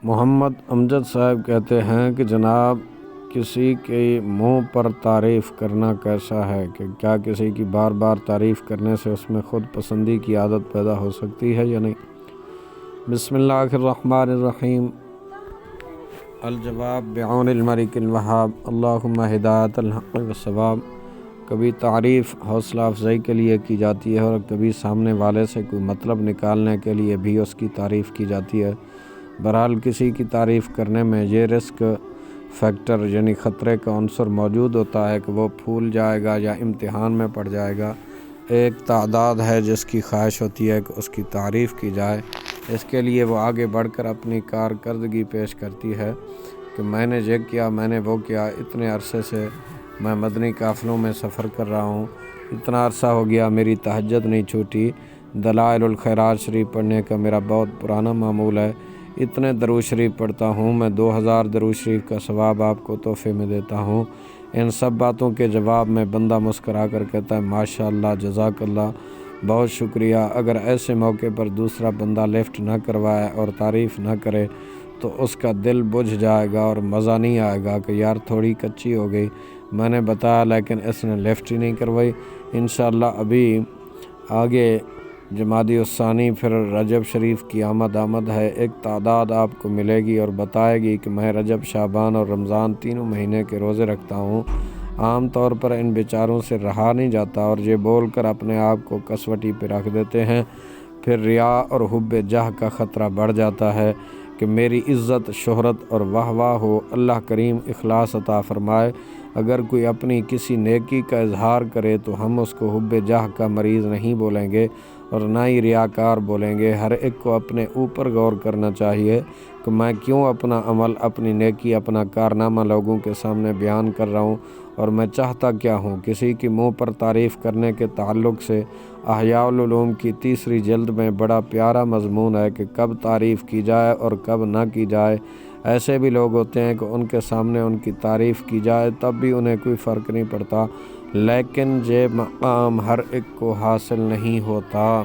محمد امجد صاحب کہتے ہیں کہ جناب کسی کے منہ پر تعریف کرنا کیسا ہے، کہ کیا کسی کی بار بار تعریف کرنے سے اس میں خود پسندی کی عادت پیدا ہو سکتی ہے یا نہیں؟ بسم اللہ الرحمن الرحیم۔ الجواب بعون الملک الوہاب، اللہم ہدایت الحق والصواب۔ کبھی تعریف حوصلہ افزائی کے لیے کی جاتی ہے اور کبھی سامنے والے سے کوئی مطلب نکالنے کے لیے بھی اس کی تعریف کی جاتی ہے۔ بہرحال کسی کی تعریف کرنے میں یہ رسک فیکٹر یعنی خطرے کا عنصر موجود ہوتا ہے کہ وہ پھول جائے گا یا امتحان میں پڑ جائے گا۔ ایک تعداد ہے جس کی خواہش ہوتی ہے کہ اس کی تعریف کی جائے، اس کے لیے وہ آگے بڑھ کر اپنی کارکردگی پیش کرتی ہے کہ میں نے یہ کیا، میں نے وہ کیا، اتنے عرصے سے میں مدنی قافلوں میں سفر کر رہا ہوں، اتنا عرصہ ہو گیا میری تہجد نہیں چھوٹی، دلائل الخیرات شریف پڑھنے کا میرا بہت پرانا معمول ہے، اتنے درود شریف پڑھتا ہوں، میں 2000 درود شریف کا ثواب آپ کو تحفے میں دیتا ہوں۔ ان سب باتوں کے جواب میں بندہ مسکرا کر کہتا ہے ماشاءاللہ، جزاک اللہ، بہت شکریہ۔ اگر ایسے موقع پر دوسرا بندہ لفٹ نہ کروائے اور تعریف نہ کرے تو اس کا دل بجھ جائے گا اور مزہ نہیں آئے گا کہ یار تھوڑی کچی ہو گئی، میں نے بتایا لیکن اس نے لفٹ ہی نہیں کروائی۔ انشاءاللہ ابھی آگے جمادی الثانی پھر رجب شریف کی آمد ہے، ایک تعداد آپ کو ملے گی اور بتائے گی کہ میں رجب، شعبان اور رمضان تینوں مہینے کے روزے رکھتا ہوں۔ عام طور پر ان بیچاروں سے رہا نہیں جاتا اور یہ بول کر اپنے آپ کو کسوٹی پہ رکھ دیتے ہیں، پھر ریا اور حب جاہ کا خطرہ بڑھ جاتا ہے کہ میری عزت، شہرت اور واہ واہ ہو۔ اللہ کریم اخلاص عطا فرمائے۔ اگر کوئی اپنی کسی نیکی کا اظہار کرے تو ہم اس کو حب جاہ کا مریض نہیں بولیں گے اور نہ ہی ریاکار بولیں گے۔ ہر ایک کو اپنے اوپر غور کرنا چاہیے کہ میں کیوں اپنا عمل، اپنی نیکی، اپنا کارنامہ لوگوں کے سامنے بیان کر رہا ہوں اور میں چاہتا کیا ہوں۔ کسی کی منہ پر تعریف کرنے کے تعلق سے احیاء العلوم کی 3 جلد میں بڑا پیارا مضمون ہے کہ کب تعریف کی جائے اور کب نہ کی جائے۔ ایسے بھی لوگ ہوتے ہیں کہ ان کے سامنے ان کی تعریف کی جائے تب بھی انہیں کوئی فرق نہیں پڑتا، لیکن یہ مقام ہر ایک کو حاصل نہیں ہوتا۔